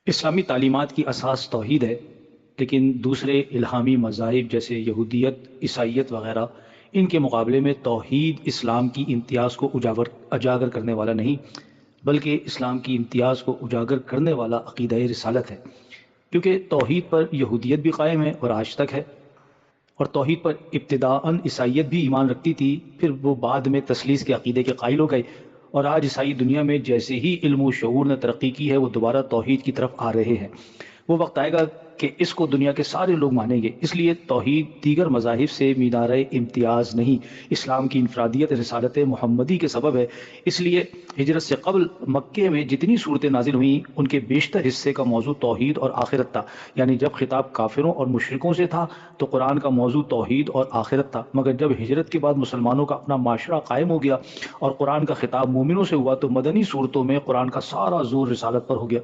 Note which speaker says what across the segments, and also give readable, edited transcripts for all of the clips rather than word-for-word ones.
Speaker 1: اسلامی تعلیمات کی اساس توحید ہے، لیکن دوسرے الہامی مذاہب جیسے یہودیت، عیسائیت وغیرہ ان کے مقابلے میں توحید اسلام کی امتیاز کو اجاگر کرنے والا نہیں، بلکہ اسلام کی امتیاز کو اجاگر کرنے والا عقیدہ رسالت ہے، کیونکہ توحید پر یہودیت بھی قائم ہے اور آج تک ہے، اور توحید پر ابتداءً عیسائیت بھی ایمان رکھتی تھی، پھر وہ بعد میں تثلیث کے عقیدے کے قائل ہو گئے، اور آج عیسائی دنیا میں جیسے ہی علم و شعور نے ترقی کی ہے وہ دوبارہ توحید کی طرف آ رہے ہیں۔ وہ وقت آئے گا کہ اس کو دنیا کے سارے لوگ مانیں گے، اس لیے توحید دیگر مذاہب سے مینار امتیاز نہیں، اسلام کی انفرادیت رسالت محمدی کے سبب ہے۔ اس لیے ہجرت سے قبل مکے میں جتنی صورتیں نازل ہوئیں ان کے بیشتر حصے کا موضوع توحید اور آخرت تھا، یعنی جب خطاب کافروں اور مشرکوں سے تھا تو قرآن کا موضوع توحید اور آخرت تھا، مگر جب ہجرت کے بعد مسلمانوں کا اپنا معاشرہ قائم ہو گیا اور قرآن کا خطاب مومنوں سے ہوا تو مدنی صورتوں میں قرآن کا سارا زور رسالت پر ہو گیا۔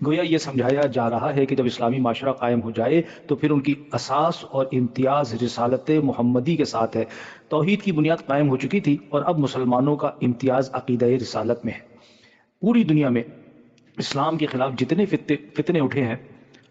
Speaker 1: گویا یہ سمجھایا جا رہا ہے کہ جب اسلامی معاشرہ قائم ہو جائے تو پھر ان کی اساس اور امتیاز رسالت محمدی کے ساتھ ہے۔ توحید کی بنیاد قائم ہو چکی تھی اور اب مسلمانوں کا امتیاز عقیدہ رسالت میں ہے۔ پوری دنیا میں اسلام کے خلاف جتنے فتنے اٹھے ہیں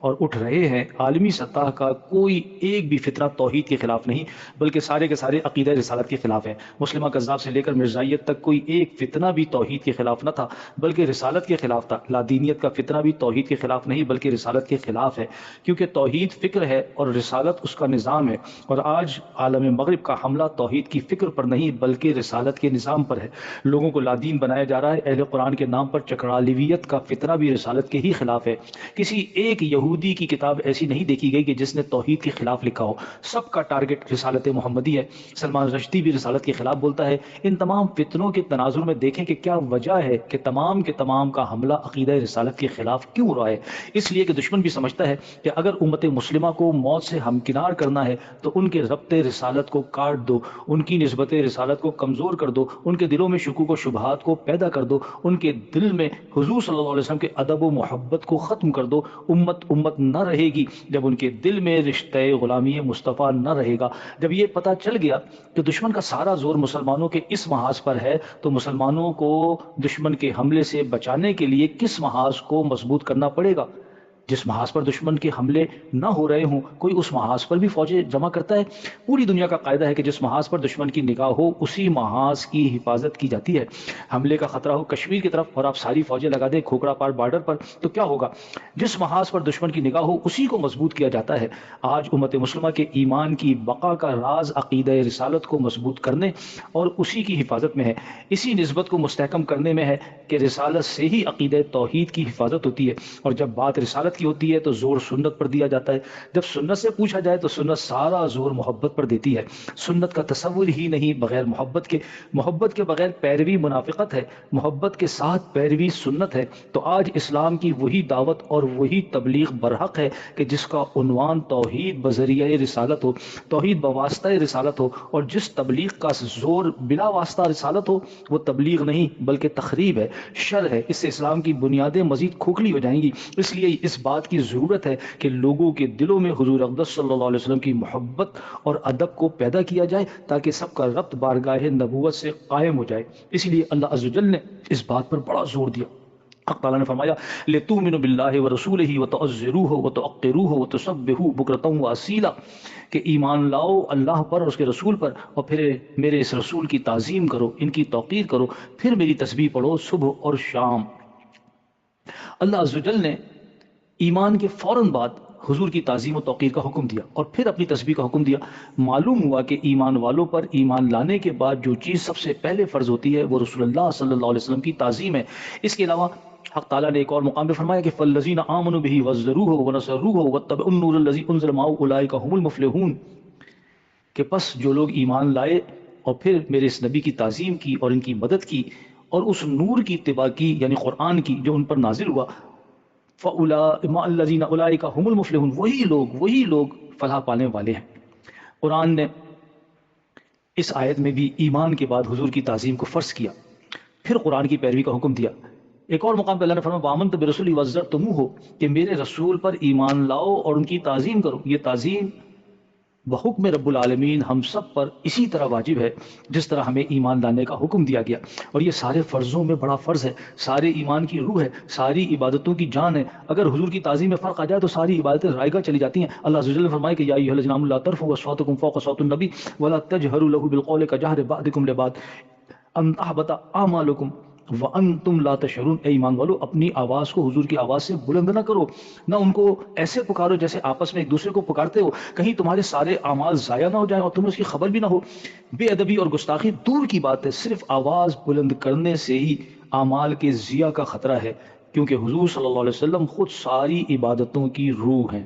Speaker 1: اور اٹھ رہے ہیں، عالمی سطح کا کوئی ایک بھی فتنہ توحید کے خلاف نہیں، بلکہ سارے کے سارے عقیدہ رسالت کے خلاف ہیں۔ مسلمہ کذاب سے لے کر مرزائیت تک کوئی ایک فتنہ بھی توحید کے خلاف نہ تھا بلکہ رسالت کے خلاف تھا۔ لادینیت کا فتنہ بھی توحید کے خلاف نہیں بلکہ رسالت کے خلاف ہے، کیونکہ توحید فکر ہے اور رسالت اس کا نظام ہے، اور آج عالم مغرب کا حملہ توحید کی فکر پر نہیں بلکہ رسالت کے نظام پر ہے۔ لوگوں کو لادین بنایا جا رہا ہے۔ اہل قرآن کے نام پر چکڑالیویت کا فتنہ بھی رسالت کے ہی خلاف ہے۔ کسی ایک یہودی کی کتاب ایسی نہیں دیکھی گئی کہ جس نے توحید کے خلاف لکھا ہو، سب کا ٹارگٹ رسالت محمدی ہے۔ سلمان رشدی بھی رسالت کے خلاف بولتا ہے۔ ان تمام فتنوں کے تناظر میں دیکھیں کہ کیا وجہ ہے کہ تمام کے تمام کا حملہ عقیدہ رسالت کے خلاف کیوں ہو رہا ہے؟ اس لیے کہ دشمن بھی سمجھتا ہے کہ اگر امت مسلمہ کو موت سے ہمکنار کرنا ہے تو ان کے ربط رسالت کو کاٹ دو، ان کی نسبت رسالت کو کمزور کر دو، ان کے دلوں میں شکوک و شبہات کو پیدا کر دو، ان کے دل میں حضور صلی اللہ علیہ وسلم کے ادب و محبت کو ختم کر دو۔ امت نہ رہے گی جب ان کے دل میں رشتہ غلامی مصطفیٰ نہ رہے گا۔ جب یہ پتہ چل گیا کہ دشمن کا سارا زور مسلمانوں کے اس محاذ پر ہے تو مسلمانوں کو دشمن کے حملے سے بچانے کے لیے کس محاذ کو مضبوط کرنا پڑے گا؟ جس محاذ پر دشمن کے حملے نہ ہو رہے ہوں کوئی اس محاذ پر بھی فوجیں جمع کرتا ہے۔ پوری دنیا کا قاعدہ ہے کہ جس محاذ پر دشمن کی نگاہ ہو اسی محاذ کی حفاظت کی جاتی ہے۔ حملے کا خطرہ ہو کشمیر کی طرف اور آپ ساری فوجیں لگا دیں کھوکھرا پار بارڈر پر تو کیا ہوگا؟ جس محاذ پر دشمن کی نگاہ ہو اسی کو مضبوط کیا جاتا ہے۔ آج امت مسلمہ کے ایمان کی بقا کا راز عقیدہ رسالت کو مضبوط کرنے اور اسی کی حفاظت میں ہے، اسی نسبت کو مستحکم کرنے میں ہے کہ رسالت سے ہی عقیدہ توحید کی حفاظت ہوتی ہے، اور جب بات رسالت کی ہوتی ہے تو زور سنت پر دیا جاتا ہے۔ جب سنت سے پوچھا جائے تو سنت سارا زور محبت پر دیتی ہے۔ سنت کا تصور ہی نہیں بغیر محبت کے، محبت کے بغیر پیروی منافقت ہے، محبت کے ساتھ پیروی سنت ہے۔ تو آج اسلام کی وہی دعوت اور وہی تبلیغ برحق ہے کہ جس کا عنوان توحید بذریعہ رسالت ہو، توحید بواسطہ رسالت ہو، اور جس تبلیغ کا زور بلا واسطہ رسالت ہو وہ تبلیغ نہیں بلکہ تخریب ہے، شر ہے۔ اس سے اسلام کی بنیادیں مزید کھوکھلی ہو جائیں گی۔ اس لیے اس بات کی ضرورت ہے کہ لوگوں کے دلوں میں حضور اقدس صلی اللہ علیہ وسلم کی محبت اور ادب کو پیدا کیا جائے تاکہ سب کا ربط بارگاہ نبوت سے قائم ہو جائے۔ اس لیے اللہ عز و جل نے اس بات پر بڑا زور دیا۔ حق تعالیٰ نے فرمایا لِتُؤْمِنُوا بِاللَّهِ وَرَسُولِهِ وَتُعَزِّرُوهُ وَتُوَقِّرُوهُ وَتُسَبِّحُوهُ بُكْرَةً وَأَصِيلًا، کہ ایمان لاؤ اللہ پر اور اس کے رسول پر، اور پھر میرے اس رسول کی تعظیم کرو، ان کی توقیر کرو، پھر میری تسبیح پڑھو صبح اور شام۔ اللہ عز و جل نے ایمان کے فوراً بعد حضور کی تعظیم و توقیر کا حکم دیا اور پھر اپنی تسبیح کا حکم دیا۔ معلوم ہوا کہ ایمان والوں پر ایمان لانے کے بعد جو چیز سب سے پہلے فرض ہوتی ہے وہ رسول اللہ صلی اللہ علیہ وسلم کی تعظیم ہے۔ اس کے علاوہ حق تعالیٰ نے ایک اور مقام پہ فرمایا کہ فَالَّذِينَ آمَنُوا بِهِ وَازَّرُوهُ وَنَصَرُوهُ وَاتَّبَعُوا النُّورَ الَّذِي أُنزِلَ مَعَهُ أُولَٰئِكَ هُمُ الْمُفْلِحُونَ، کہ پس جو لوگ ایمان لائے اور پھر میرے اس نبی کی تعظیم کی اور ان کی مدد کی اور اس نور کی اتباع کی یعنی قرآن کی جو ان پر نازل ہوا، فَأُولَٰئِكَ الَّذِينَ أُولَٰئِكَ هُمُ الْمُفْلِحُونَ، وہی لوگ فلاح پانے والے ہیں۔ قرآن نے اس آیت میں بھی ایمان کے بعد حضور کی تعظیم کو فرض کیا، پھر قرآن کی پیروی کا حکم دیا۔ ایک اور مقام پہ اللہ نے فرمایا وَآمَنْتُ بِرَسُولِهِ وَعَزَّرْتُمُوهُ، کہ میرے رسول پر ایمان لاؤ اور ان کی تعظیم کرو۔ یہ تعظیم بحکم رب العالمین ہم سب پر اسی طرح واجب ہے جس طرح ہمیں ایمان لانے کا حکم دیا گیا، اور یہ سارے فرضوں میں بڑا فرض ہے، سارے ایمان کی روح ہے، ساری عبادتوں کی جان ہے۔ اگر حضور کی تعظیم میں فرق آ جائے تو ساری عبادتیں رائگاں چلی جاتی ہیں۔ اللہ عز و جل نے فرمایا کہ یا ایھا الذین آمنوا لا ترفعوا اصواتکم فوق صوت النبی ولا تجهروا له بالقول كجهر بعضکم لبعض ان تحبط اعمالکم وانتم لا تشعرون۔ اے ایمان والو، اپنی آواز کو حضور کی آواز سے بلند نہ کرو، نہ ان کو ایسے پکارو جیسے آپس میں ایک دوسرے کو پکارتے ہو، کہیں تمہارے سارے اعمال ضائع نہ ہو جائیں اور تمہیں اس کی خبر بھی نہ ہو۔ بے ادبی اور گستاخی دور کی بات ہے، صرف آواز بلند کرنے سے ہی اعمال کے ضیاع کا خطرہ ہے، کیونکہ حضور صلی اللہ علیہ وسلم خود ساری عبادتوں کی روح ہیں۔